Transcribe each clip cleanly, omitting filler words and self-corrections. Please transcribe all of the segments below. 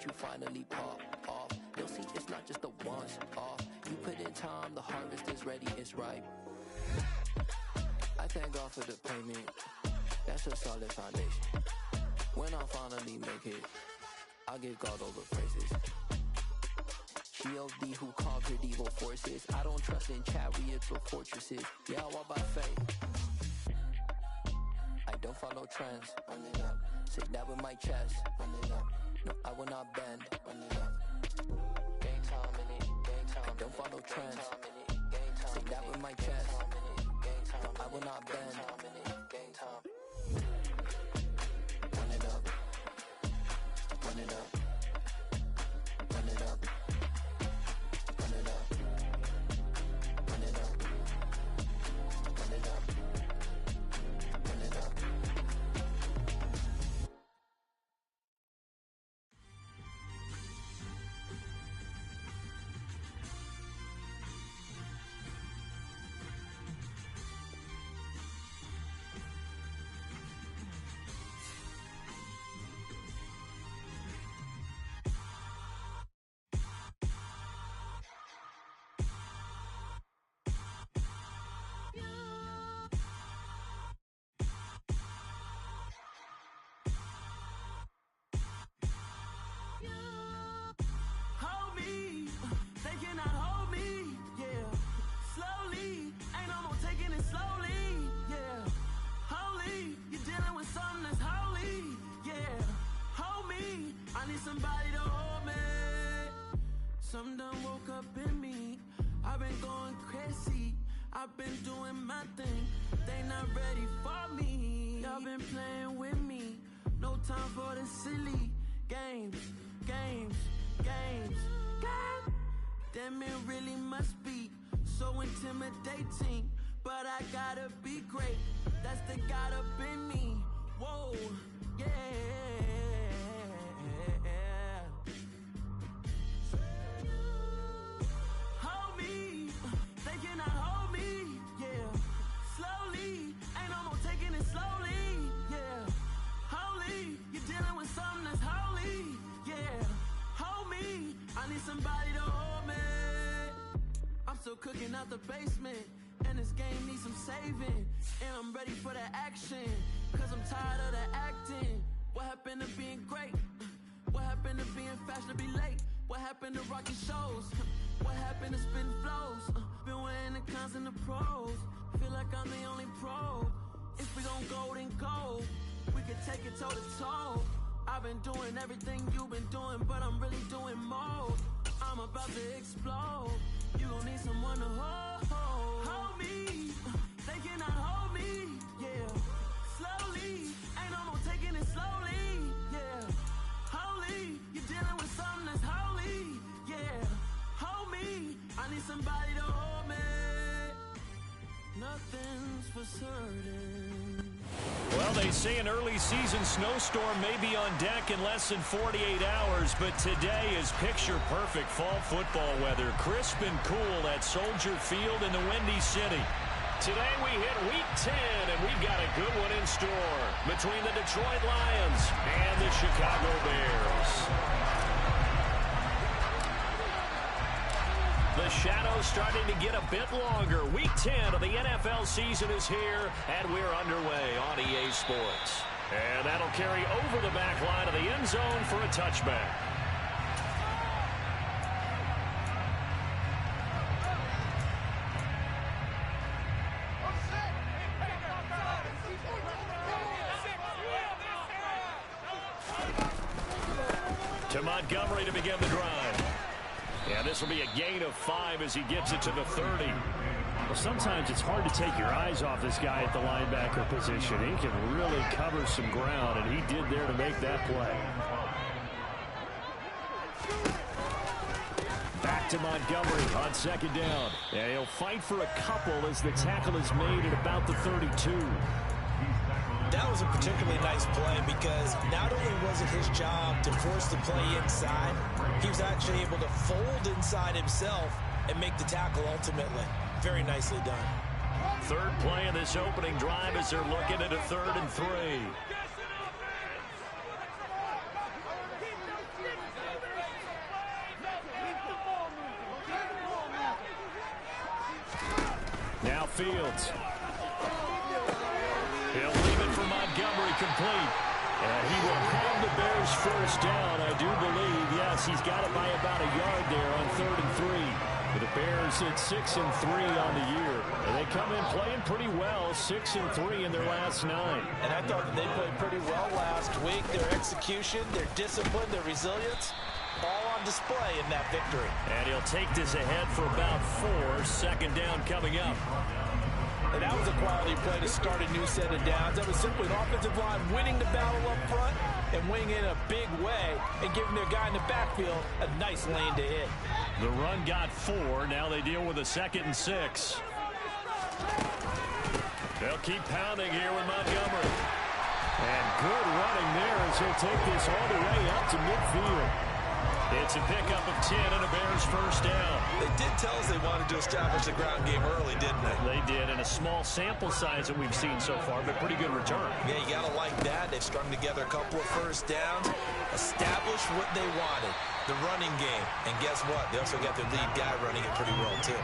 you finally pop off. You'll see it's not just a once off. You put in time, the harvest is ready, it's ripe. I thank God for the payment. That's a solid foundation. When I finally make it, I'll give God all the praises. G.O.D. who conquered evil forces. I don't trust in chariots or fortresses. Yeah, I walk by faith. I don't follow trends. Run it up. Say that with my chest. Run it up. No, I will not bend. Run it up. Game time in it. Game time. I don't follow trends. Say that with my chest. No, I will not bend. Game time. Run it up. Run it up. Run it up. Run it up. Run it up. Run it up. Run it up. Hold me, they cannot hold me, yeah. Slowly, ain't no more taking it slowly, yeah. Holy, you're dealing with something that's holy, yeah. Hold me, I need somebody to hold me. Something done woke up in me. I've been going crazy, I've been doing my thing. They not ready for me. Y'all been playing with me. No time for the silly games, games, games, games. Damn, it really must be so intimidating. But I gotta be great. That's the God up in me. Whoa, yeah. Hold me, they cannot hold me, yeah. Slowly, ain't no more taking it slowly, yeah. Holy, you're dealing with something that's holy, yeah. Hold me, I need somebody to hold me. I'm still cooking out the basement, and this game needs some saving. And I'm ready for the action, cause I'm tired of the acting. What happened to being great? What happened to being fashionably late? What happened to rocking shows? What happened to spitting flows? Been wearing the cons and the pros. Feel like I'm the only pro. If we gon' go, then go. We could take it toe to toe. I've been doing everything you've been doing, but I'm really doing more. I'm about to explode. You gon' need someone to hold. Hold me, they cannot hold me, yeah. Slowly, ain't no more taking it slowly, yeah. Holy, you're dealing with something that's holy, yeah. Hold me, I need somebody to hold me. Nothing's for certain. Well, they say an early season snowstorm may be on deck in less than 48 hours, but today is picture-perfect fall football weather. Crisp and cool at Soldier Field in the Windy City. Today we hit Week 10, and we've got a good one in store between the Detroit Lions and the Chicago Bears. The shadow's starting to get a bit longer. Week 10 of the NFL season is here, and we're underway on EA Sports. And that'll carry over the back line of the end zone for a touchback. To Montgomery to begin the drive. Yeah, this will be a gain of 5 as he gets it to the 30. Well, sometimes it's hard to take your eyes off this guy at the linebacker position. He can really cover some ground, and he did there to make that play. Back to Montgomery on second down. Yeah, he'll fight for a couple as the tackle is made at about the 32. That was a particularly nice play because not only was it his job to force the play inside, he was actually able to fold inside himself and make the tackle ultimately. Very nicely done. Third play of this opening drive as they're looking at a 3rd and 3. Fields. He'll leave it for Montgomery, complete. And he will have the Bears first down, I do believe. Yes, he's got it by about a yard there on 3rd and 3. With the Bears at 6 and 3 on the year. And they come in playing pretty well, 6 and 3 in their last 9. And I thought that they played pretty well last week. Their execution, their discipline, their resilience, all on display in that victory. And he'll take this ahead for about 4. Second down coming up. And that was a quality play to start a new set of downs. That was simply an offensive line winning the battle up front and winning in a big way and giving their guy in the backfield a nice lane to hit. The run got 4. Now they deal with a 2nd and 6. They'll keep pounding here with Montgomery. And good running there as he'll take this all the way up to midfield. It's a pickup of 10 and a Bears first down. They did tell us they wanted to establish the ground game early, didn't they? They did, and a small sample size that we've seen so far, but pretty good return. Yeah, you got to like that. They've strung together a couple of first downs, established what they wanted, the running game. And guess what? They also got their lead guy running it pretty well, too.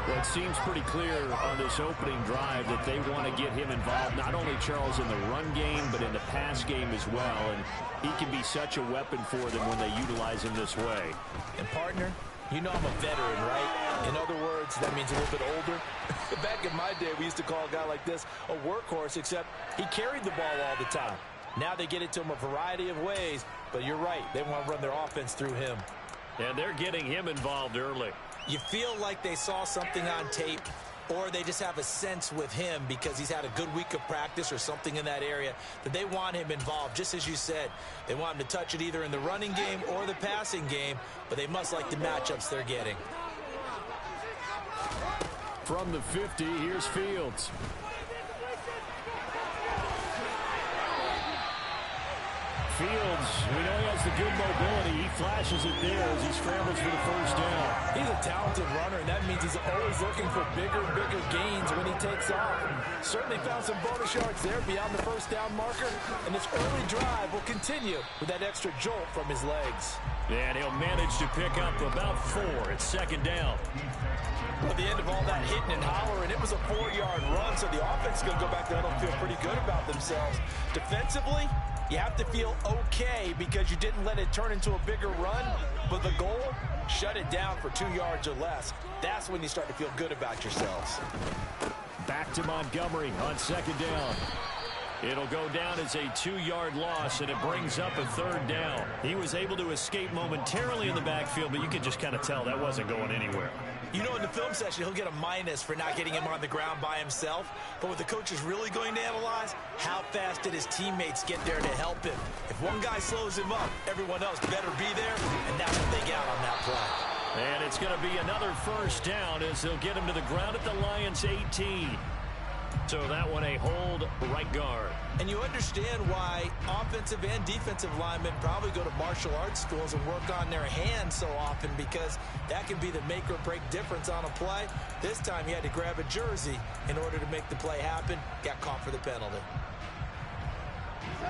Well, it seems pretty clear on this opening drive that they want to get him involved, not only, Charles, in the run game, but in the pass game as well. And he can be such a weapon for them when they utilize him this way. And, partner, you know I'm a veteran, right? In other words, that means a little bit older. Back in my day, we used to call a guy like this a workhorse, except he carried the ball all the time. Now they get it to him a variety of ways, but you're right. They want to run their offense through him. And they're getting him involved early. You feel like they saw something on tape, or they just have a sense with him because he's had a good week of practice or something in that area that they want him involved. Just as you said, they want him to touch it either in the running game or the passing game, but they must like the matchups they're getting. From the 50, here's Fields. Fields, we know he has the good mobility. He flashes it there as he scrambles for the first down. He's a talented runner, and that means he's always looking for bigger and bigger gains when he takes off. Certainly found some bonus yards there beyond the first down marker, and this early drive will continue with that extra jolt from his legs. And he'll manage to pick up about 4 at second down. At the end of all that hitting and hollering, it was a 4-yard run, so the offense is going to go back there and feel pretty good about themselves. Defensively, you have to feel okay because you didn't let it turn into a bigger run, but the goal, shut it down for 2 yards or less. That's when you start to feel good about yourselves. Back to Montgomery on second down. It'll go down as a 2-yard loss, and it brings up a 3rd down. He was able to escape momentarily in the backfield, but you could just kind of tell that wasn't going anywhere. You know, in the film session, he'll get a minus for not getting him on the ground by himself. But what the coach is really going to analyze, how fast did his teammates get there to help him? If one guy slows him up, everyone else better be there, and that's what they got on that play. And it's going to be another first down as they'll get him to the ground at the Lions' 18. So that one a hold right guard. And you understand why offensive and defensive linemen probably go to martial arts schools and work on their hands so often, because that can be the make or break difference on a play. This time he had to grab a jersey in order to make the play happen. Got caught for the penalty.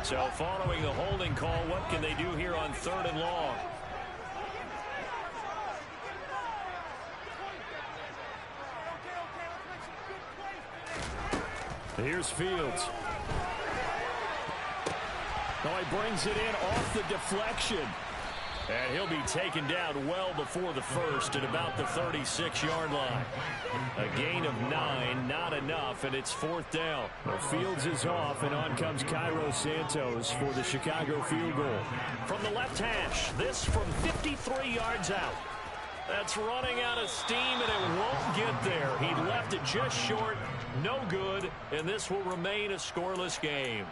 So following the holding call, what can they do here on 3rd and long? Here's Fields. Now he brings it in off the deflection. And he'll be taken down well before the first at about the 36-yard line. A gain of 9, not enough, and it's 4th down. Well, Fields is off, and on comes Cairo Santos for the Chicago field goal. From the left hash, this from 53 yards out. That's running out of steam, and it won't get there. He left it just short, no good, and this will remain a scoreless game.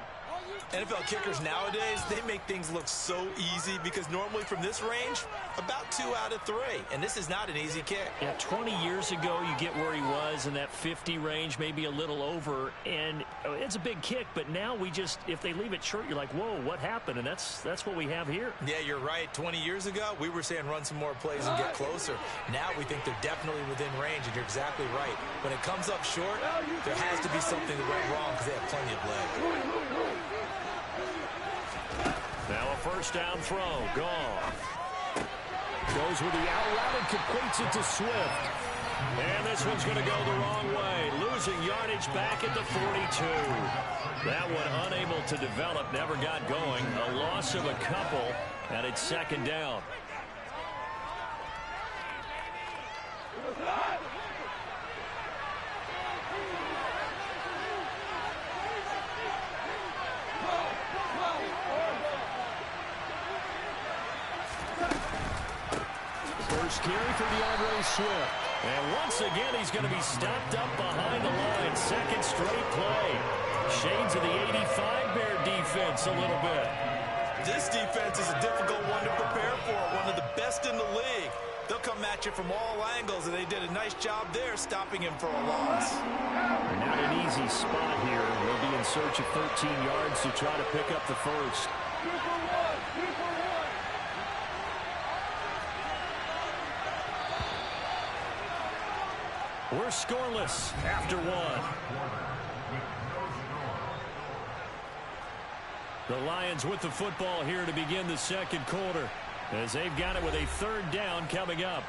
NFL kickers nowadays, they make things look so easy because normally from this range, about 2 out of 3. And this is not an easy kick. Yeah, 20 years ago, you get where he was in that 50 range, maybe a little over, and it's a big kick. But now we just, if they leave it short, you're like, whoa, what happened? And that's what we have here. Yeah, you're right. 20 years ago, we were saying run some more plays and get closer. Now we think they're definitely within range, and you're exactly right. When it comes up short, there has to be something that went wrong because they have plenty of leg. Now a first down throw. Gone. Goes with the out route and completes it to Swift. And this one's going to go the wrong way. Losing yardage back at the 42. That one unable to develop, never got going. A loss of a couple, and it's second down. First carry for DeAndre Swift. And once again, he's going to be stopped up behind the line. Second straight play. Shades of the 85 Bear defense a little bit. This defense is a difficult one to prepare for. One of the best in the league. They'll come at you from all angles, and they did a nice job there stopping him for a loss. Not an easy spot here. They'll be in search of 13 yards to try to pick up the first. We're scoreless after one. The Lions with the football here to begin the second quarter, as they've got it with a third down coming up.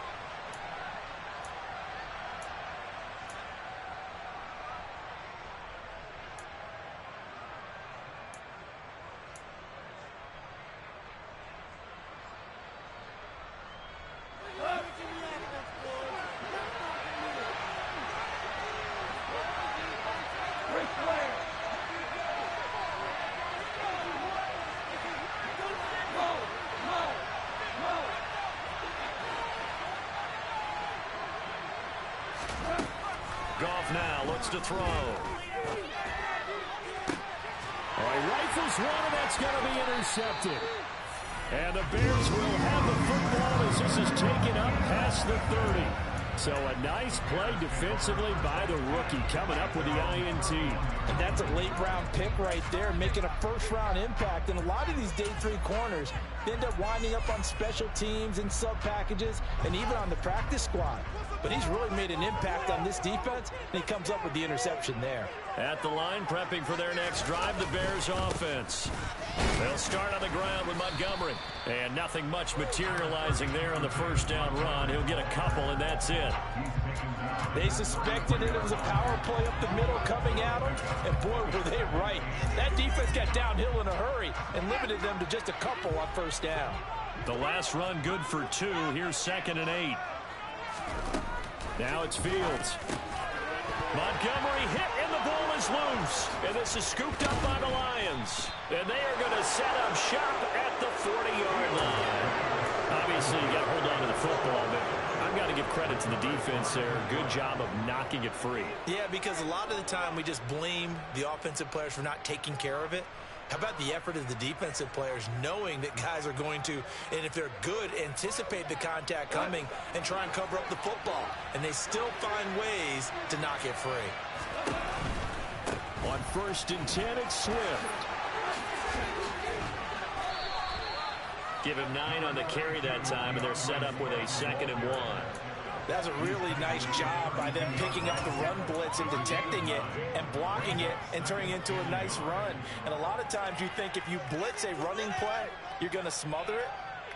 Goff now looks to throw. He rifles one, and that's going to be intercepted. And the Bears will have the football as this is taken up past the 30. So a nice play defensively by the rookie, coming up with the INT. And that's a late-round pick right there, making a first-round impact. And a lot of these day three corners end up winding up on special teams and sub-packages and even on the practice squad. But he's really made an impact on this defense, and he comes up with the interception there. At the line, prepping for their next drive, the Bears offense. They'll start on the ground with Montgomery. And nothing much materializing there on the first down run. He'll get a couple, and that's it. They suspected it was a power play up the middle coming at them, and boy, were they right. That defense got downhill in a hurry and limited them to just a couple on first down. The last run good for 2. Here's 2nd and 8. Now it's Fields. Montgomery hit, and the ball is loose. And this is scooped up by the Lions. And they are going to set up shop at the 40-yard line. Obviously, you got to hold on to the football, but I've got to give credit to the defense there. Good job of knocking it free. Yeah, because a lot of the time we just blame the offensive players for not taking care of it. How about the effort of the defensive players knowing that guys are going to, and if they're good, anticipate the contact coming and try and cover up the football. And they still find ways to knock it free. On 1st and 10, it's Swift. Give him 9 on the carry that time, and they're set up with a 2nd and 1. That's a really nice job by them picking up the run blitz and detecting it and blocking it and turning it into a nice run. And a lot of times you think if you blitz a running play, you're going to smother it.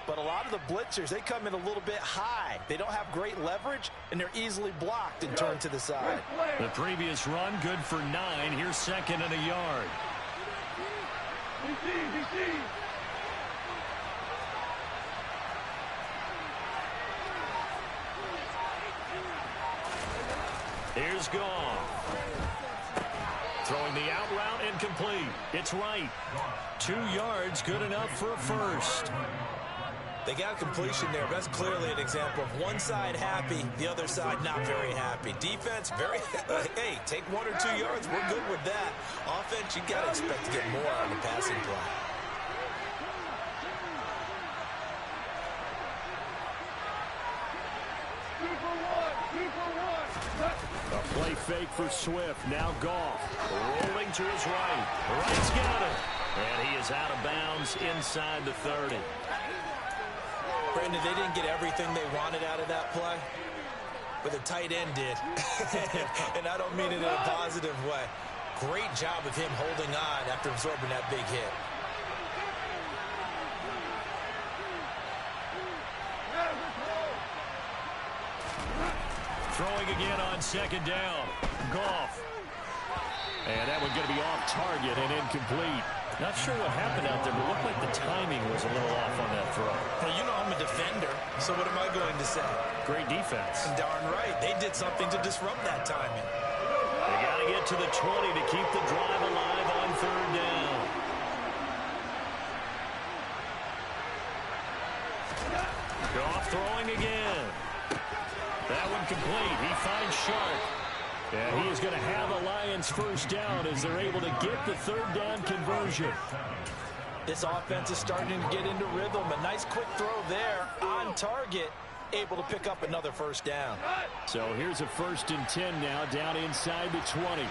But a lot of the blitzers, they come in a little bit high. They don't have great leverage, and they're easily blocked and turned to the side. The previous run good for 9. Here's 2nd and a yard. Here's Goff. Throwing the out route, incomplete. It's right. 2 yards, good enough for a first. They got a completion there, but that's clearly an example of one side happy, the other side not very happy. Defense, very, hey, take 1 or 2 yards, we're good with that. Offense, you got to expect to get more on the passing play. A play fake for Swift. Now Goff rolling to his right. Right's got it. And he is out of bounds inside the 30. Brandon, they didn't get everything they wanted out of that play, but the tight end did. And I don't mean it in a positive way. Great job of him holding on after absorbing that big hit. Throwing again on second down. Goff. And that one going to be off target and incomplete. Not sure what happened out there, but it looked like the timing was a little off on that throw. Well, you know I'm a defender, so what am I going to say? Great defense. And darn right. They did something to disrupt that timing. They got to get to the 20 to keep the drive alive on third down. Goff throwing again. That one complete. He finds Sharp. And he is going to have a Lions first down as they're able to get the third down conversion. This offense is starting to get into rhythm. A nice quick throw there on target, able to pick up another first down. So here's a 1st and 10 now, down inside the 20.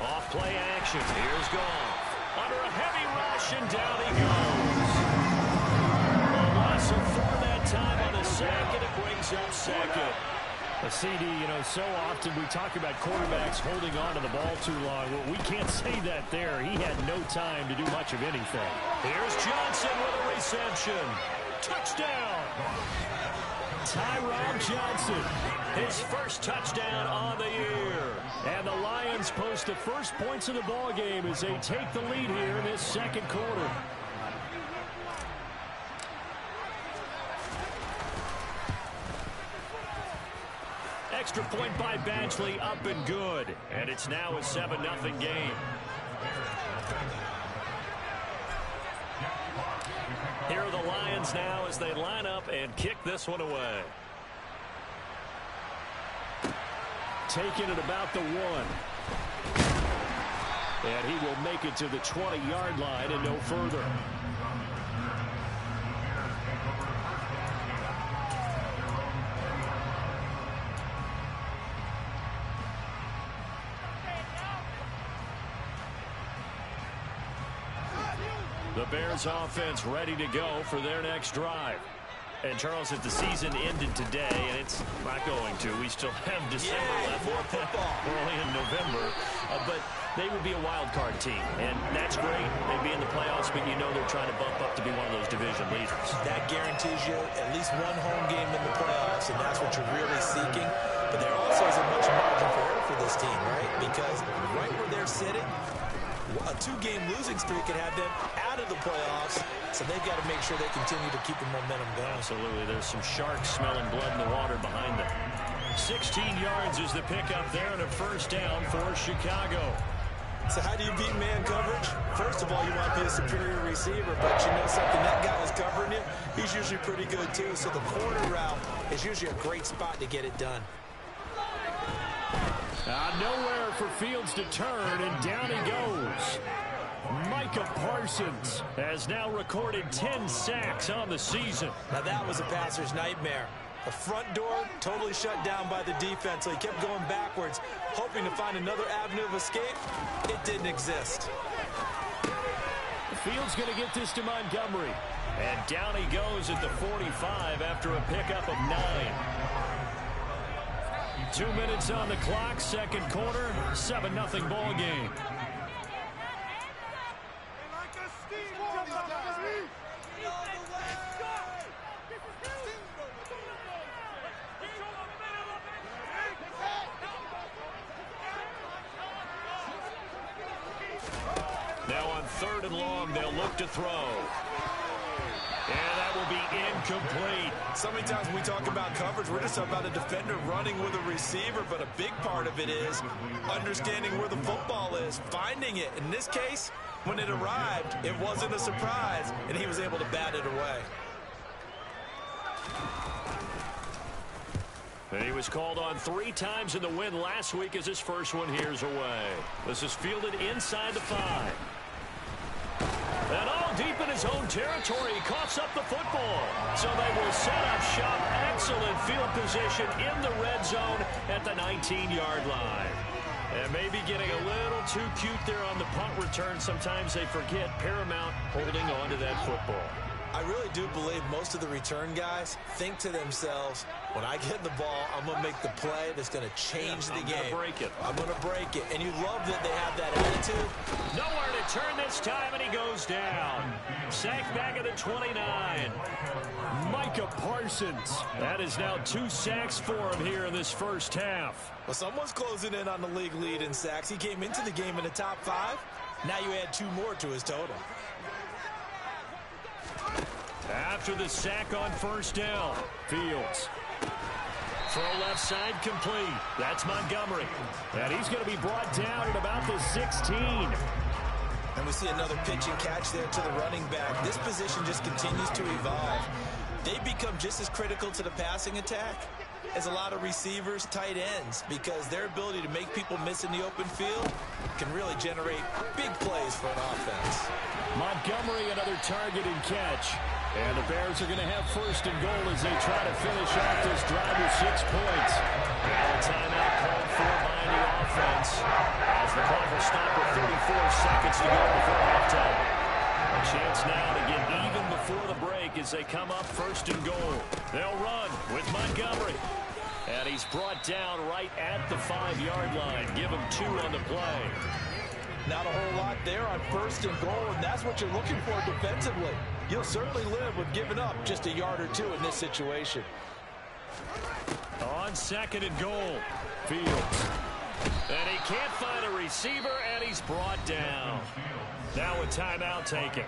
Off play action. Here's Goff. Under a heavy rush, and down he goes. A loss of 4 that time on a sack, and it brings up second. A CD, you know, so often we talk about quarterbacks holding on to the ball too long. Well, we can't say that there. He had no time to do much of anything. Here's Johnson with a reception. Touchdown! Tyrone Johnson, his first touchdown on the year. And the Lions post the first points of the ball game as they take the lead here in this second quarter. Extra point by Badgley, up and good. And it's now a 7-0 game. Here are the Lions now as they line up and kick this one away. Taking it about the 1. And he will make it to the 20-yard line and no further. The Bears offense ready to go for their next drive. And Charles, if the season ended today, and it's not going to, we still have December left. More football. We're only in November, but they would be a wild card team, and that's great. They'd be in the playoffs, but you know they're trying to bump up to be one of those division leaders. That guarantees you at least one home game in the playoffs, and that's what you're really seeking. But there also isn't much margin for error for this team, right? Because right where they're sitting, a 2-game losing streak could have them out of the playoffs, so they've got to make sure they continue to keep the momentum going. Absolutely. There's some sharks smelling blood in the water behind them. 16 yards is the pickup there and a first down for Chicago. So how do you beat man coverage? First of all, you want to be a superior receiver, but you know something, that guy was covering you, he's usually pretty good too, so the corner route is usually a great spot to get it done. Nowhere for Fields to turn, and down he goes. Micah Parsons has now recorded 10 sacks on the season. Now that was a passer's nightmare. The front door totally shut down by the defense, so he kept going backwards, hoping to find another avenue of escape. It didn't exist. Fields going to get this to Montgomery. And down he goes at the 45 after a pickup of 9. 2 minutes on the clock, second quarter, 7-0 ball game. Now on 3rd and long, they'll look to throw. And that will be incomplete. So many times when we talk about coverage, we're just talking about a defender running with a receiver, but a big part of it is understanding where the football is, finding it. In this case, when it arrived, it wasn't a surprise, and he was able to bat it away. And he was called on 3 times in the win last week as his first one here's away. This is fielded inside the 5. And all deep in his own territory, he coughs up the football. So they will set up shop. Excellent field position in the red zone at the 19-yard line. And maybe getting a little too cute there on the punt return. Sometimes they forget paramount holding on to that football. I really do believe most of the return guys think to themselves, when I get the ball, I'm going to make the play that's going to change the game. I'm going to break it. And you love that they have that attitude. Nowhere to turn this time, and he goes down. Sacked back at the 29. Micah Parsons. That is now 2 sacks for him here in this first half. Well, someone's closing in on the league lead in sacks. He came into the game in the top 5. Now you add 2 more to his total. After the sack on first down, Fields. Throw left side complete. That's Montgomery. And he's going to be brought down at about the 16. And we see another pitch and catch there to the running back. This position just continues to evolve. They become just as critical to the passing attack as a lot of receivers, tight ends, because their ability to make people miss in the open field can really generate big plays for an offense. Montgomery, another target and catch. And the Bears are going to have first and goal as they try to finish off this drive with 6 points. Now a timeout called for by the offense as the clock will stop with 34 seconds to go before halftime. A chance now to get even before the break as they come up first and goal. They'll run with Montgomery. And he's brought down right at the 5-yard line. Give him 2 on the play. Not a whole lot there on first and goal, and that's what you're looking for defensively. You'll certainly live with giving up just a yard or 2 in this situation. On second and goal, Fields. And he can't find a receiver, and he's brought down. Now a timeout taken.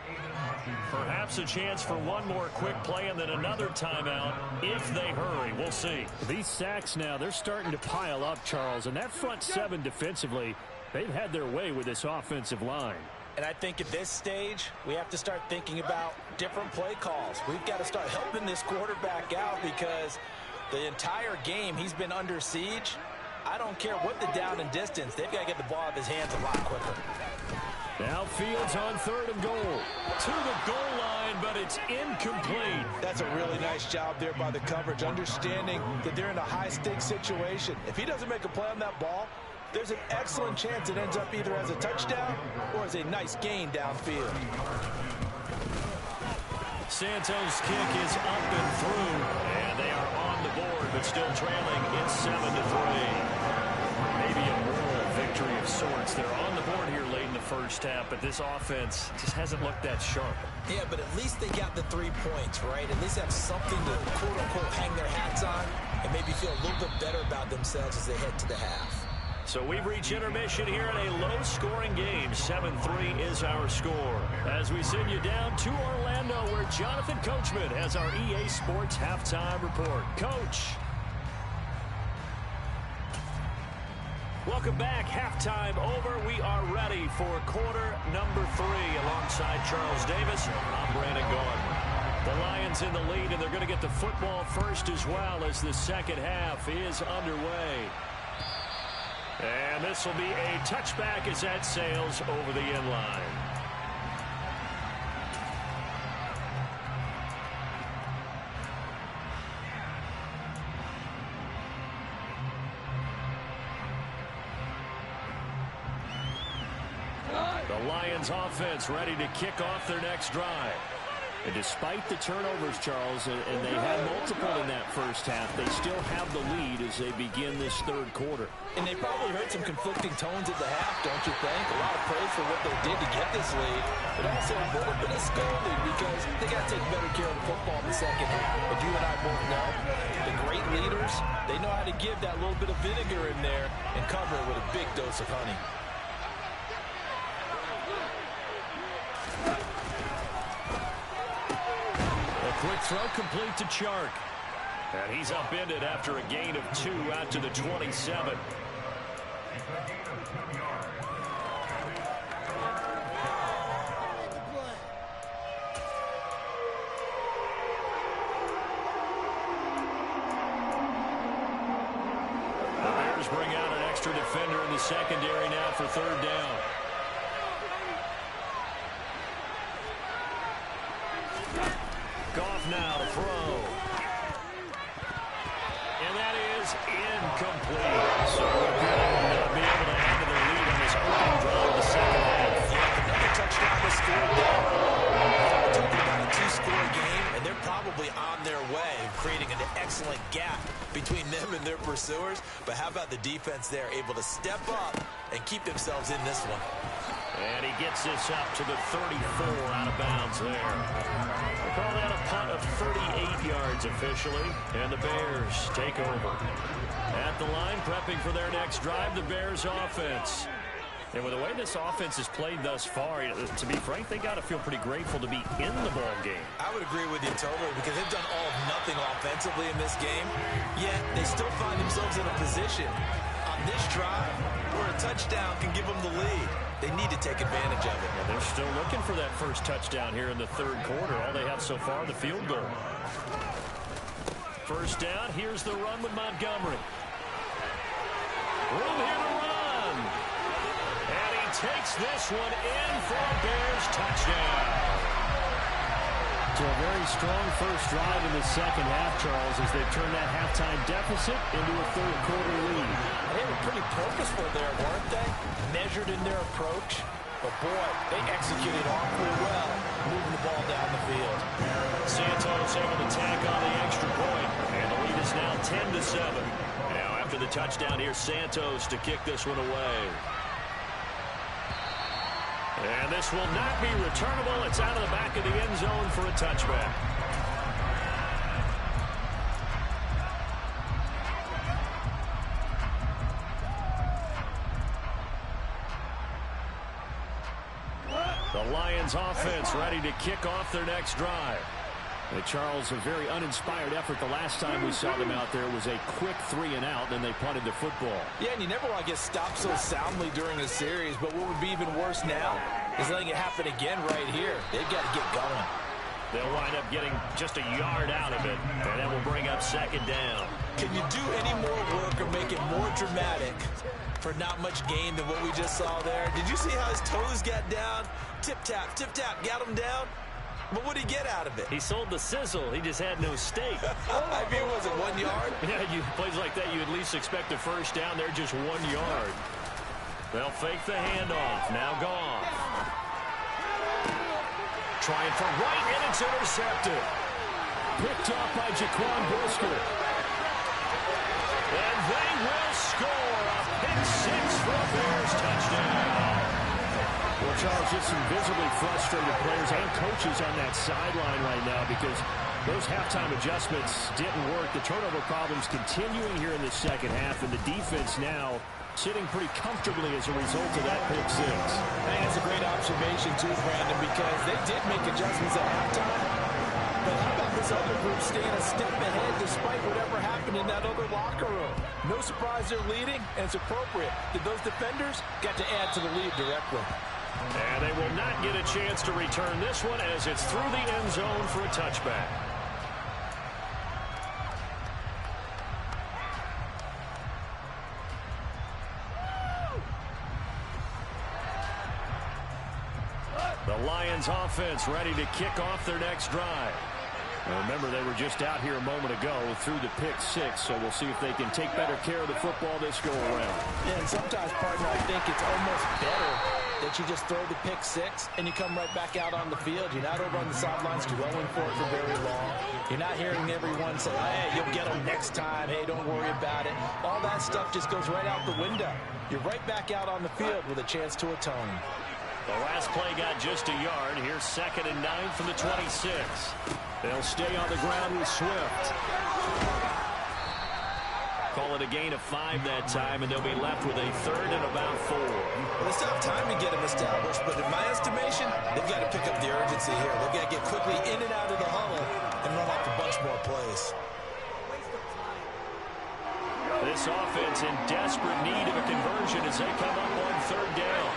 Perhaps a chance for one more quick play and then another timeout if they hurry. We'll see. These sacks now, they're starting to pile up, Charles. And that front 7 defensively, they've had their way with this offensive line. And I think at this stage, we have to start thinking about different play calls. We've got to start helping this quarterback out because the entire game he's been under siege. I don't care what the down and distance. They've got to get the ball out of his hands a lot quicker. Now Fields on third and goal. To the goal line, but it's incomplete. That's a really nice job there by the coverage, understanding that they're in a high-stakes situation. If he doesn't make a play on that ball, there's an excellent chance it ends up either as a touchdown or as a nice gain downfield. Santos' kick is up and through, and they are on the board, but still trailing. It's 7-3. Maybe a moral victory of sorts. They're on the board here late in the first half, but this offense just hasn't looked that sharp. Yeah, but at least they got the 3 points, right? At least have something to, quote-unquote, hang their hats on and maybe feel a little bit better about themselves as they head to the half. So we've reached intermission here in a low-scoring game. 7-3 is our score. As we send you down to Orlando, where Jonathan Coachman has our EA Sports halftime report. Coach. Welcome back. Halftime over. We are ready for quarter number 3 alongside Charles Davis. I'm Brandon Gordon. The Lions in the lead, and they're going to get the football first as well as the second half is underway. And this will be a touchback as that sails over the end line. The Lions offense ready to kick off their next drive. And despite the turnovers, Charles, and they had multiple in that first half, they still have the lead as they begin this third quarter. And they probably heard some conflicting tones at the half, don't you think? A lot of praise for what they did to get this lead, but also a little bit of scolding because they got to take better care of the football in the second half. But you and I both know the great leaders, they know how to give that little bit of vinegar in there and cover it with a big dose of honey. Quick throw complete to Chark. And he's upended after a gain of 2 out to the 27. The Bears bring out an extra defender in the secondary now for third down. Goff now to throw. And that is incomplete. So we're going to be able to add to their lead on this opening drive of the second half. Yeah, another touchdown to score there. We're talking about a 2-score game. excellent gap between them and their pursuers. But how about the defense there, able to step up and keep themselves in this one? And he gets this up to the 34 out of bounds there. We'll call that a punt of 38 yards officially. And the Bears take over. At the line, prepping for their next drive, the Bears offense. And with the way this offense has played thus far, to be frank, they got to feel pretty grateful to be in the ball game. I would agree with you totally, because they've done all of nothing offensively in this game, yet they still find themselves in a position on this drive where a touchdown can give them the lead. They need to take advantage of it. And they're still looking for that first touchdown here in the third quarter. All they have so far, the field goal. First down, here's the run with Montgomery. Room here to run. And he takes this one in for a Bears touchdown. So a very strong first drive in the second half, Charles, as they turn that halftime deficit into a third quarter lead. They were pretty purposeful there, weren't they? Measured in their approach. But, boy, they executed awfully well, moving the ball down the field. Santos able to tack on the extra point. And the lead is now 10-7. Now, after the touchdown, here's Santos to kick this one away. And this will not be returnable. It's out of the back of the end zone for a touchback. The Lions offense ready to kick off their next drive. Charles, a very uninspired effort. The last time we saw them out there was a quick 3-and-out, then they punted the football. Yeah, and you never want to get stopped so soundly during a series, but what would be even worse now is letting it happen again right here. They've got to get going. They'll wind up getting just a yard out of it, and that will bring up second down. Can you do any more work or make it more dramatic for not much gain than what we just saw there? Did you see how his toes got down? Tip-tap, got him down. But what did he get out of it? He sold the sizzle. He just had no steak. I mean, was it 1 yard? Yeah, plays like that, you at least expect a first down. They're just 1 yard. They'll fake the handoff. Now Goff. Trying for White, and it's intercepted. Picked off by Jaquan Brisker. And they will score a pick six for a Bears touchdown. Well, Charles, just some visibly frustrated players and coaches on that sideline right now because those halftime adjustments didn't work. The turnover problems continuing here in the second half, and the defense now sitting pretty comfortably as a result of that pick six. I think that's a great observation, too, Brandon, because they did make adjustments at halftime. But how about this other group staying a step ahead despite whatever happened in that other locker room? No surprise they're leading, and it's appropriate that those defenders got to add to the lead directly. And they will not get a chance to return this one as it's through the end zone for a touchback. The Lions offense ready to kick off their next drive. Now remember, they were just out here a moment ago through the pick six, so we'll see if they can take better care of the football this go around. Yeah, and sometimes, partner, I think it's almost better that you just throw the pick six and you come right back out on the field. You're not over on the sidelines dwelling for it for very long. You're not hearing everyone say, hey, you'll get them next time. Hey, don't worry about it. All that stuff just goes right out the window. You're right back out on the field with a chance to atone. The last play got just a yard. Here's 2nd and 9 from the 26. They'll stay on the ground with Swift. Call it a gain of 5 that time, and they'll be left with a 3rd and about 4. Well, they still have time to get them established, but in my estimation, they've got to pick up the urgency here. They've got to get quickly in and out of the huddle and run off a bunch more plays. This offense in desperate need of a conversion as they come up on 3rd down.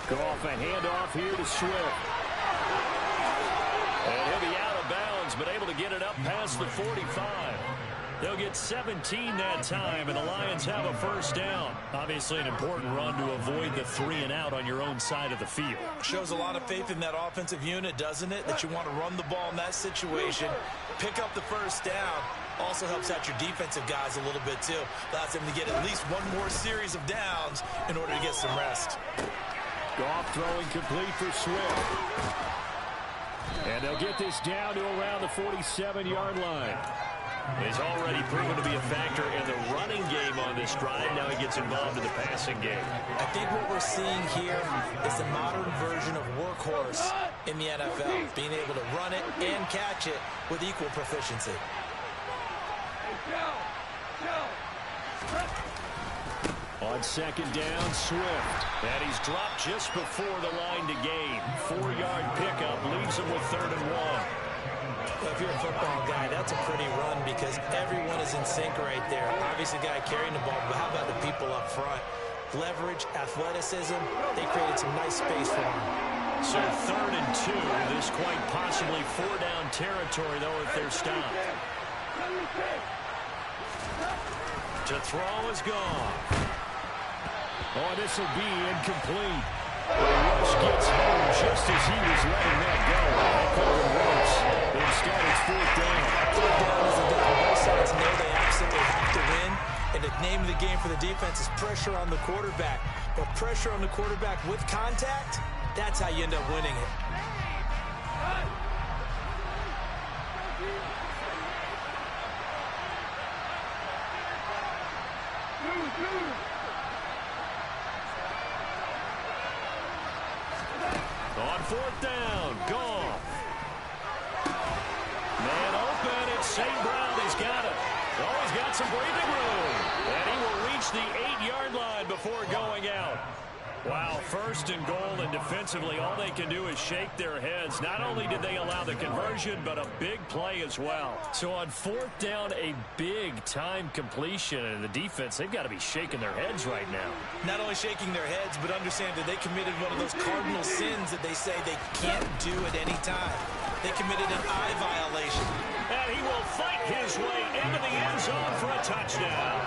Go off a handoff here to Swift. And he'll be out of bounds, but able to get it up past the 45. They'll get 17 that time, and the Lions have a first down. Obviously an important run to avoid the 3-and-out on your own side of the field. Shows a lot of faith in that offensive unit, doesn't it? That you want to run the ball in that situation, pick up the first down. Also helps out your defensive guys a little bit, too. Allows them to get at least one more series of downs in order to get some rest. Goff throwing complete for Swift. And they'll get this down to around the 47-yard line. He's already proven to be a factor in the running game on this drive. Now he gets involved in the passing game. I think what we're seeing here is the modern version of workhorse in the NFL, being able to run it and catch it with equal proficiency. On second down, Swift. And he's dropped just before the line to gain. 4-yard pickup leaves him with 3rd and 1. Well, if you're a football guy, that's a pretty run because everyone is in sync right there. Obviously, the guy carrying the ball, but how about the people up front? Leverage, athleticism, they created some nice space for him. So 3rd and 2. This quite possibly 4-down territory, though, if they're stopped. To throw is gone. Oh, this will be incomplete. The rush gets home just as he was letting that go. That called works. Instead, it's 4th down. 4th down is a down. Both sides know they absolutely have to win. And the name of the game for the defense is pressure on the quarterback. But pressure on the quarterback with contact, that's how you end up winning it. On 4th down, Goff. Man open, it's St. Brown. He's got it. Oh, he's got some breathing room. And he will reach the 8-yard line before going out. Wow, 1st and goal, and defensively, all they can do is shake their heads. Not only did they allow the conversion, but a big play as well. So on 4th down, a big-time completion, and the defense, they've got to be shaking their heads right now. Not only shaking their heads, but understand that they committed one of those cardinal sins that they say they can't do at any time. They committed an eye violation. And he will fight his way into the end zone for a touchdown.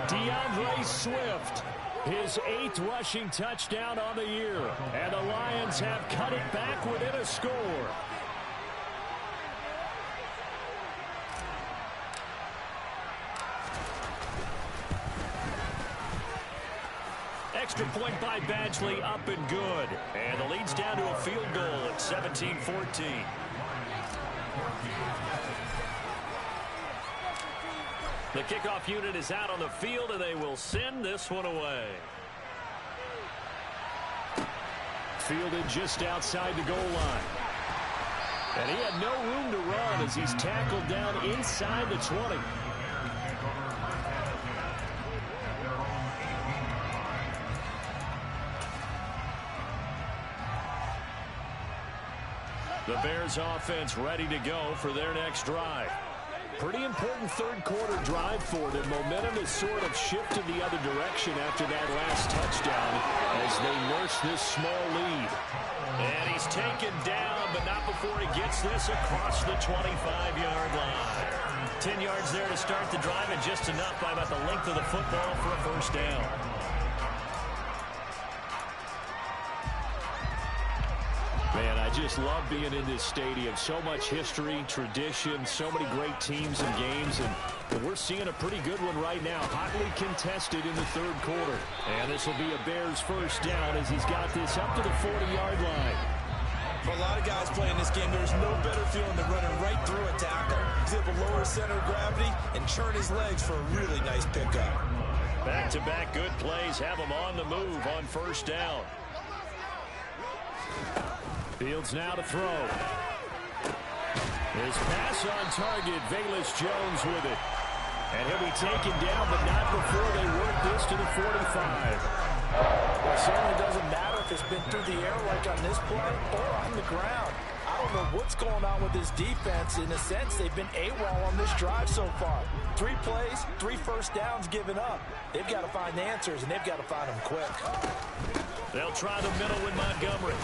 DeAndre Swift. His 8th rushing touchdown on the year. And the Lions have cut it back within a score. Extra point by Badgley, up and good. And the lead's down to a field goal at 17-14. The kickoff unit is out on the field, and they will send this one away. Fielded just outside the goal line. And he had no room to run as he's tackled down inside the 20. The Bears offense ready to go for their next drive. Pretty important 3rd quarter drive for them. Momentum has sort of shifted the other direction after that last touchdown as they nurse this small lead. And he's taken down, but not before he gets this across the 25-yard line. 10 yards there to start the drive, and just enough by about the length of the football for a 1st down. Man, I just love being in this stadium. So much history, tradition, so many great teams and games, and we're seeing a pretty good one right now. Hotly contested in the 3rd quarter. And this will be a Bears 1st down as he's got this up to the 40-yard line. For a lot of guys playing this game, there's no better feeling than running right through a tackle. He's able to lower his center of gravity and churn his legs for a really nice pickup. Back-to-back good plays have him on the move on 1st down. Fields now to throw. His pass on target, Velus Jones with it. And he'll be taken down, but not before they work this to the 45. Well, it certainly doesn't matter if it's been through the air like on this play or on the ground. I don't know what's going on with this defense. In a sense, they've been AWOL on this drive so far. 3 plays, 3 1st downs given up. They've got to find the answers, and they've got to find them quick. They'll try the middle with Montgomery.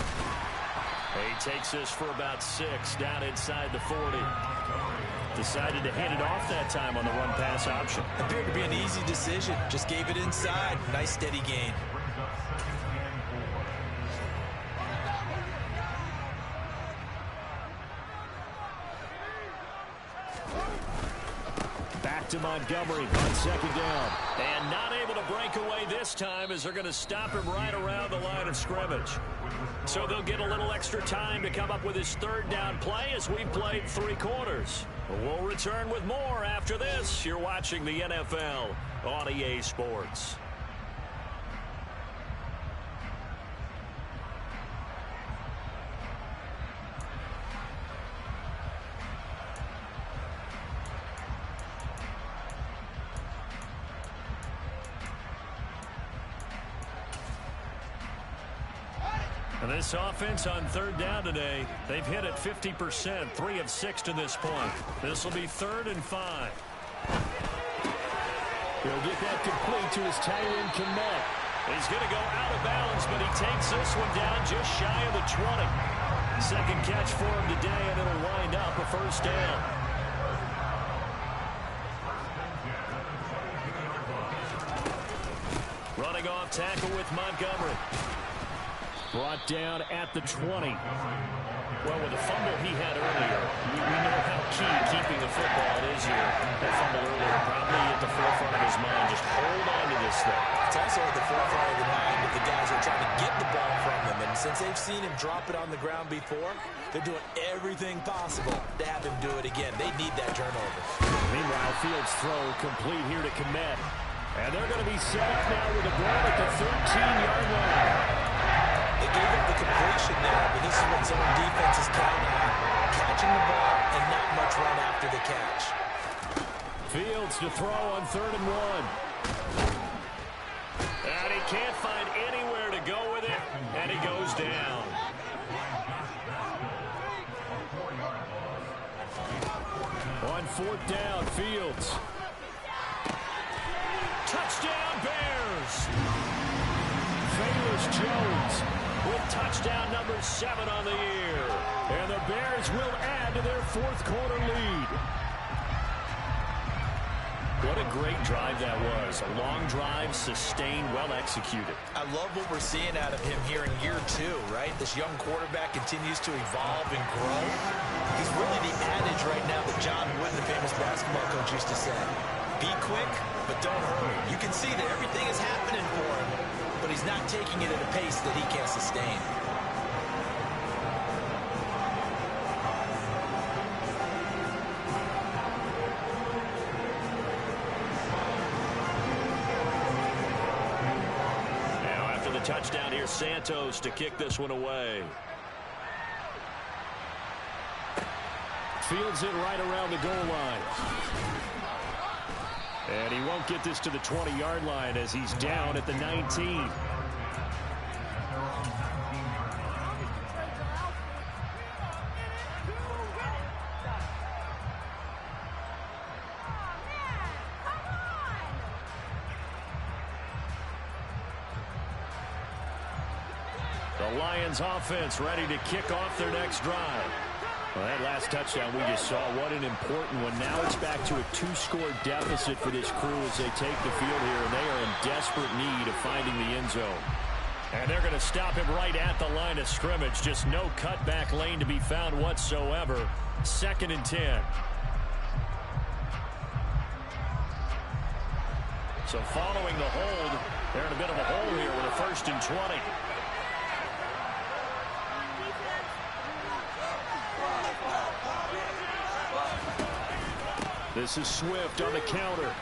He takes this for about 6 down inside the 40. Decided to hand it off that time on the run-pass option. Appeared to be an easy decision. Just gave it inside. Nice steady gain. Back to Montgomery on 2nd down. And not able to break away this time as they're going to stop him right around the line of scrimmage. So they'll get a little extra time to come up with his third down play as we've played 3 quarters. We'll return with more after this. You're watching the NFL on EA Sports. And this offense on third down today, they've hit it 50%, 3 of 6 to this point. This will be 3rd and 5. He'll get that complete to his tight end, Kmet. He's going to go out of bounds, but he takes this one down just shy of the 20. Second catch for him today, and it'll wind up a first down. Running off tackle with Montgomery. Brought down at the 20. Well, with the fumble he had earlier, we know how key keeping the football is here. That fumble earlier probably at the forefront of his mind. Just hold on to this thing. It's also at the forefront of the mind of the guys who are trying to get the ball from him. And since they've seen him drop it on the ground before, they're doing everything possible to have him do it again. They need that turnover. Meanwhile, Fields' throw complete here to Kmet. And they're going to be set up now with a ball at the 13-yard line. They gave up the completion there, but this is what zone defense is counting on. Catching the ball and not much run after the catch. Fields to throw on 3rd and 1. And he can't find anywhere to go with it, and he goes down. On 4th down, Fields. Touchdown, Bears! Famous Jones with touchdown number 7 on the year. And the Bears will add to their 4th quarter lead. What a great drive that was. A long drive, sustained, well executed. I love what we're seeing out of him here in year 2, right? This young quarterback continues to evolve and grow. He's really the adage right now that John Wooden, the famous basketball coach, used to say. Be quick, but don't hurry. You can see that everything is happening for him, but he's not taking it at a pace that he can't sustain. Now after the touchdown, here's Santos to kick this one away. Fields it right around the goal line. And he won't get this to the 20-yard line as he's down at the 19. The Lions offense ready to kick off their next drive. Well, that last touchdown we just saw, what an important one. Now it's back to a 2-score deficit for this crew as they take the field here, and they are in desperate need of finding the end zone. And they're going to stop him right at the line of scrimmage. Just no cutback lane to be found whatsoever. 2nd and 10. So following the hold, they're in a bit of a hole here with a 1st and 20. This is Swift on the counter.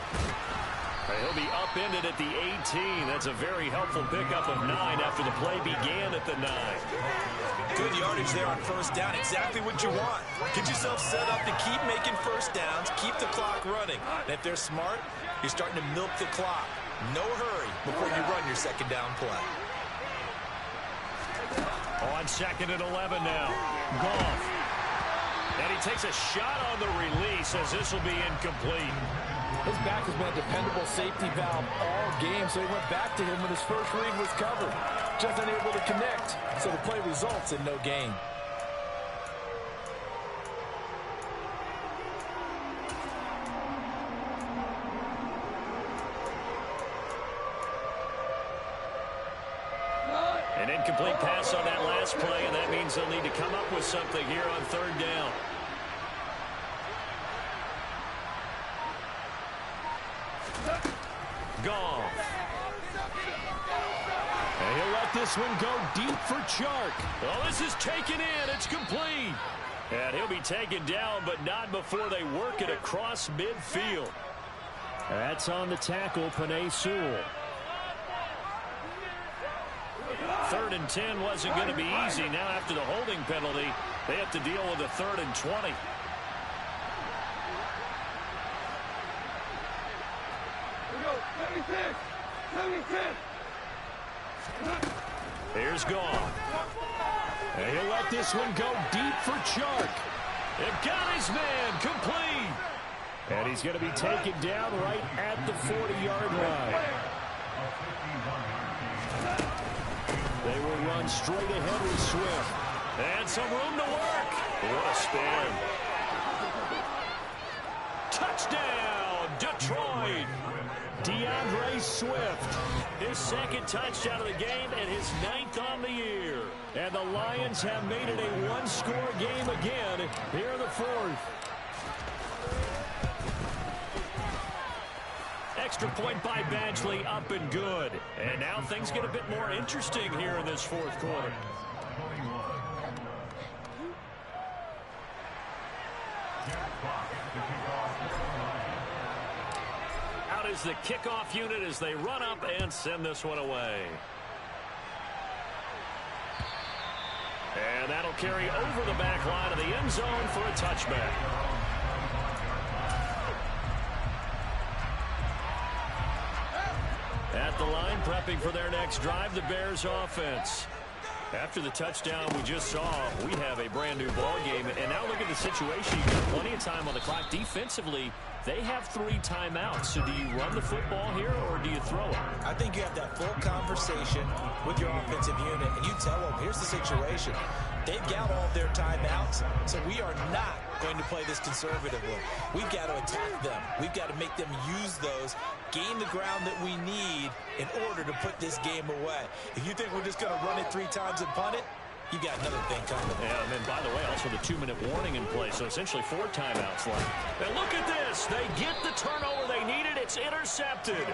He'll be upended at the 18. That's a very helpful pickup of 9 after the play began at the 9. Good yardage there on 1st down. Exactly what you want. Get yourself set up to keep making 1st downs, keep the clock running. And if they're smart, you're starting to milk the clock. No hurry before you run your 2nd down play. On 2nd and 11 now. Goff. And he takes a shot on the release as this will be incomplete. His back has been a dependable safety valve all game, so he went back to him when his first read was covered. Just unable to connect, so the play results in no gain. An incomplete pass on that last play, and that means they'll need to come up with something here on 3rd down. Goff. And he'll let this one go deep for Chark. Oh, this is taken in. It's complete. And he'll be taken down, but not before they work it across midfield. That's on the tackle, Penei Sewell. 3rd and 10 wasn't going to be easy. Now after the holding penalty, they have to deal with a 3rd and 20. Here's Goff. And he'll let this one go deep for Chark. They've got his man complete. And he's going to be taken down right at the 40-yard line. They will run straight ahead with Swift. And some room to work. What a spin. Touchdown, Detroit. DeAndre Swift. His 2nd touchdown of the game and his 9th on the year. And the Lions have made it a one-score game again here in the 4th. Extra point by Badgley, up and good. And now things get a bit more interesting here in this 4th quarter. Out is the kickoff unit as they run up and send this one away. And that'll carry over the back line of the end zone for a touchback. At the line, prepping for their next drive, the Bears offense. After the touchdown we just saw, we have a brand new ball game. And now look at the situation. You've got plenty of time on the clock. Defensively, they have 3 timeouts. So do you run the football here or do you throw it? I think you have that full conversation with your offensive unit, and you tell them, here's the situation. They've got all of their timeouts, so we are not going to play this conservatively. We've got to attack them. We've got to make them use those, gain the ground that we need in order to put this game away. If you think we're just going to run it 3 times and punt it, you got another thing coming. Yeah, and then, by the way, also the 2-minute warning in play, so essentially 4 timeouts left. And look at this. They get the turnover they needed. It's intercepted.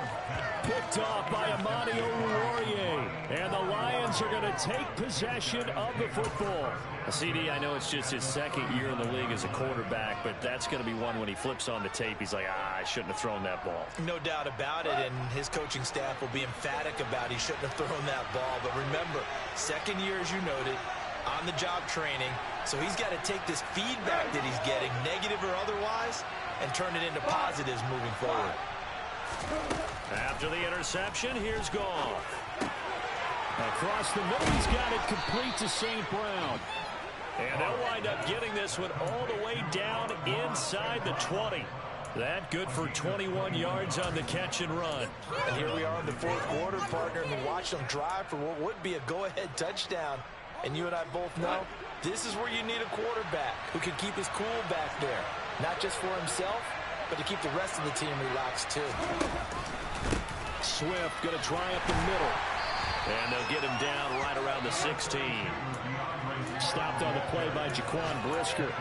Picked off by Amani Oruwariye. And the Lions are going to take possession of the football. CD, I know it's just his 2nd year in the league as a quarterback, but that's going to be one when he flips on the tape. He's like, I shouldn't have thrown that ball. No doubt about it, and his coaching staff will be emphatic about he shouldn't have thrown that ball. But remember, 2nd year, as you noted, on-the-job training, so he's got to take this feedback that he's getting, negative or otherwise, and turn it into positives moving forward. After the interception, here's Goff. Across the middle, he's got it complete to St. Brown. And they'll wind up getting this one all the way down inside the 20. That good for 21 yards on the catch and run. And here we are in the 4th quarter, partner, and watch them drive for what would be a go-ahead touchdown. And you and I both know this is where you need a quarterback who can keep his cool back there. Not just for himself, but to keep the rest of the team relaxed too. Swift going to try up the middle. And they'll get him down right around the 16. Stopped on the play by Jaquan Brisker.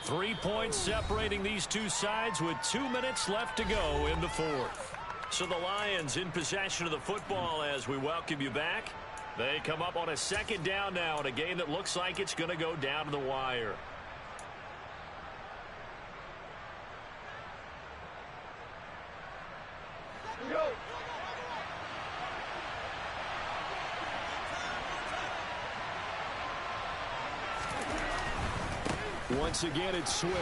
Three points separating these two sides with 2 minutes left to go in the 4th. So the Lions in possession of the football as we welcome you back. They come up on a 2nd down now in a game that looks like it's going to go down to the wire. Once again, it's Swift.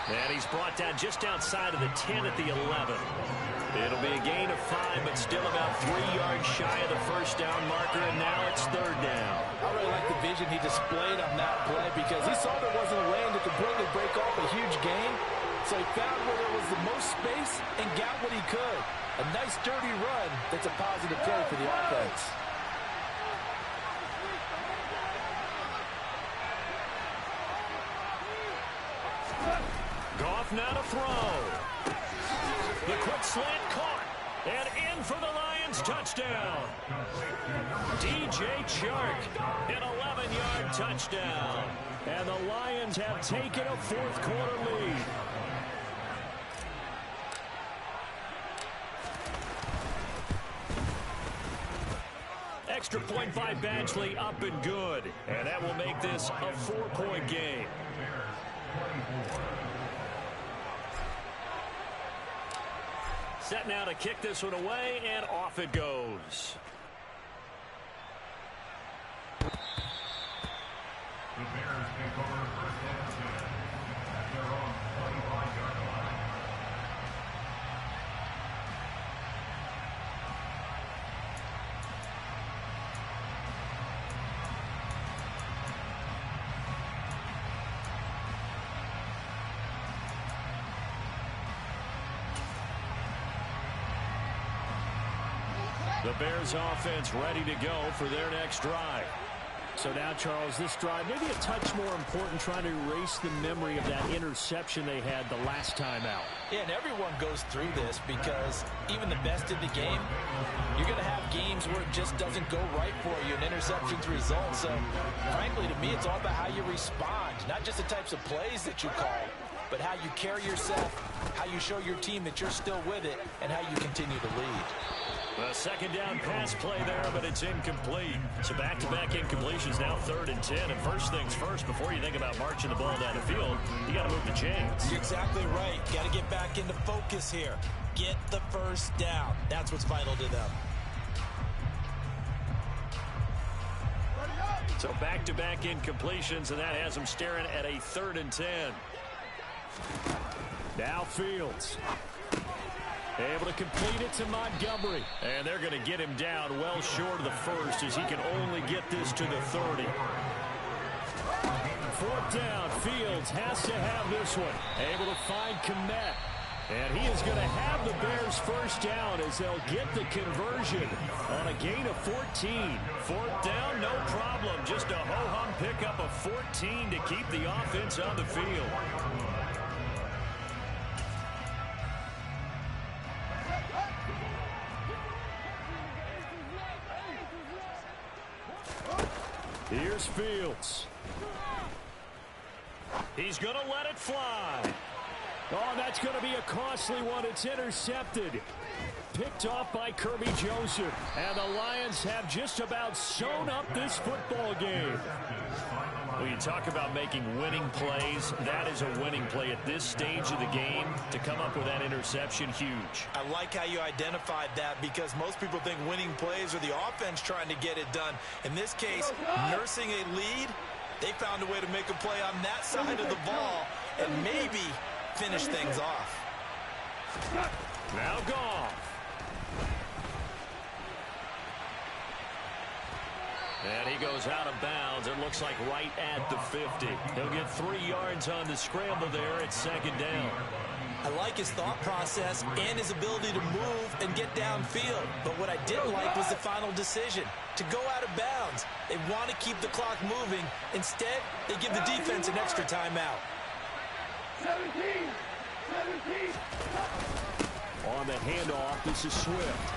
And he's brought down just outside of the 10 at the 11. It'll be a gain of 5, but still about 3 yards shy of the 1st down marker, and now it's 3rd down. I really like the vision he displayed on that play because he saw there wasn't a lane to completely break off a huge gain. So he found where there was the most space and got what he could. A nice, dirty run that's a positive play for the offense. Goff now to throw. The quick slant caught. And in for the Lions touchdown. DJ Chark, an 11-yard touchdown. And the Lions have taken a 4th quarter lead. extra point by Badgley, up and good. And that will make this a 4-point game. Set now to kick this one away, and off it goes. The Bears take over first and 10 at their own 25-yard line. The Bears offense ready to go for their next drive. So now, Charles, this drive maybe a touch more important, trying to erase the memory of that interception they had the last time out. Yeah, and everyone goes through this because even the best in the game, you're going to have games where it just doesn't go right for you, and interceptions result. So, frankly, to me, it's all about how you respond, not just the types of plays that you call, but how you carry yourself, how you show your team that you're still with it, and how you continue to lead. A second down pass play there, but it's incomplete. So back-to-back incompletions, now 3rd and 10. And first things first, before you think about marching the ball down the field, you got to move the chains. You're exactly right. Got to get back into focus here. Get the first down. That's what's vital to them. So back-to-back incompletions, and that has them staring at a 3rd and 10. Now Fields. Able to complete it to Montgomery. And they're going to get him down well short of the first as he can only get this to the 30. 4th down. Fields has to have this one. Able to find Kmet. And he is going to have the Bears first down as they'll get the conversion on a gain of 14. 4th down, no problem. Just a ho-hum pickup of 14 to keep the offense on the field. Here's Fields. He's going to let it fly. Oh, that's going to be a costly one. It's intercepted. Picked off by Kirby Joseph. And the Lions have just about sewn up this football game. Well, you talk about making winning plays. That is a winning play at this stage of the game. To come up with that interception, huge. I like how you identified that because most people think winning plays are the offense trying to get it done. In this case, nursing a lead, they found a way to make a play on that side of the ball and maybe finish things off. Now Goff. And he goes out of bounds. It looks like right at the 50. He'll get 3 yards on the scramble there at 2nd down. I like his thought process and his ability to move and get downfield. But what I didn't like was the final decision, to go out of bounds. They want to keep the clock moving. Instead, they give the defense an extra timeout. 17. On the handoff, this is Swift.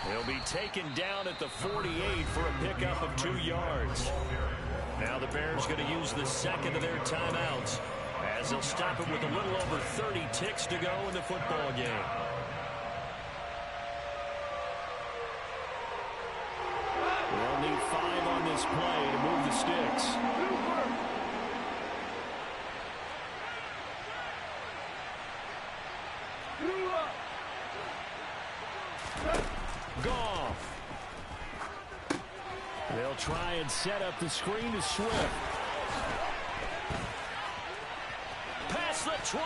He'll be taken down at the 48 for a pickup of 2 yards. Now the Bears going to use the second of their timeouts as they'll stop it with a little over 30 ticks to go in the football game. They'll need 5 on this play to move the sticks. Goff. They'll try and set up the screen to Swift. Past the 20.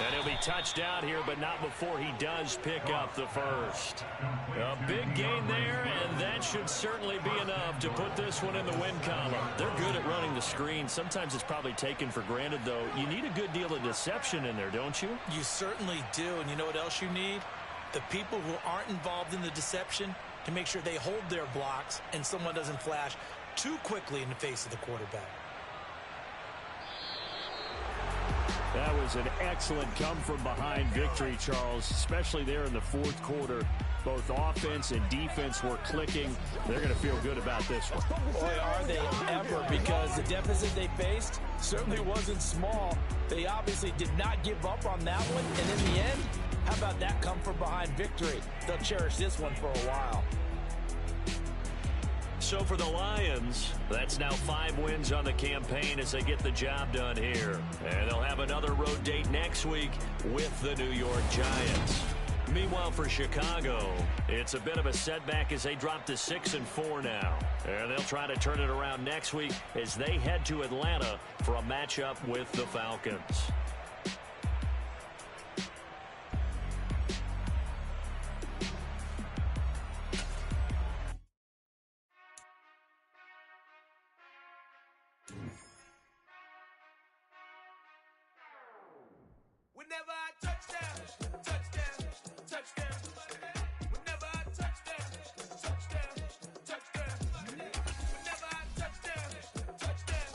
And he'll be touched out here, but not before he does pick up the first. A big gain there, and that should certainly be enough to put this one in the win column. They're good at running the screen. Sometimes it's probably taken for granted, though. You need a good deal of deception in there, don't you? You certainly do, and you know what else you need? The people who aren't involved in the deception to make sure they hold their blocks and someone doesn't flash too quickly in the face of the quarterback. That was an excellent come-from-behind victory, Charles, especially there in the 4th quarter. Both offense and defense were clicking. They're going to feel good about this one. Boy, are they ever, because the deficit they faced certainly wasn't small. They obviously did not give up on that one, and in the end, how about that come-from-behind victory? They'll cherish this one for a while. So for the Lions, that's now 5 wins on the campaign as they get the job done here. And they'll have another road date next week with the New York Giants. Meanwhile, for Chicago, it's a bit of a setback as they drop to 6-4 now. And they'll try to turn it around next week as they head to Atlanta for a matchup with the Falcons. Whenever I touchdown, touchdown, touchdown. Whenever I touchdown, touchdown, touchdown. Whenever I touchdown, touchdown,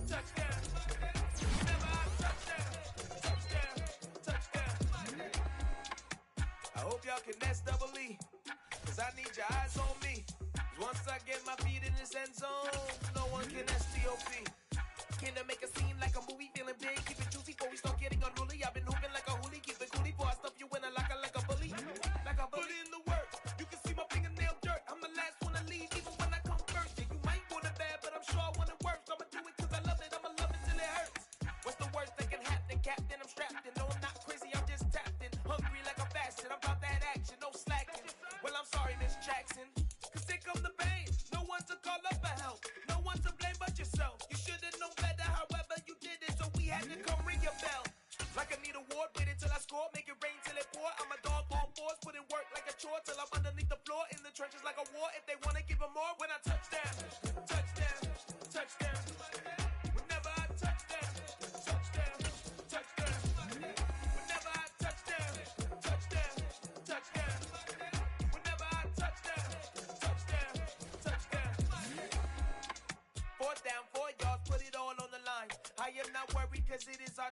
touchdown. Whenever I touchdown, touchdown. I hope y'all can double E, 'cause I need your eyes on me. 'Cause once I get my feet in this end zone, no one can STOP. Can I make a scene like a movie, feeling big, keep it juicy before we start getting unruly. I've been hooping like a hoolie, keep it coolie before I stuff you in a locker like a bully. Like a bully. Put in the work, you can see my fingernail dirt. I'm the last one to leave, even when I come first. Yeah, you might want it bad, but I'm sure I want it worse. I'ma do it 'cause I love it, I'ma love it till it hurts. What's the worst that can happen, Captain? I'm strapped in, no I'm not crazy, I'm just tapped in. Hungry like a fashion, I'm about that action, no slacking. Well, I'm sorry, Miss Jackson, 'cause here come the pain. No one to call up for help, no one to blame but yourself. You should've known better, however you did it, so we had to come ring your bell. Like I need a award, wait until I score, make it rain till it pour. I'm a dog on fours, put in work like a chore till I'm underneath the floor, in the trenches like a war. If they wanna give them more, when I touchdown, touchdown, touchdown.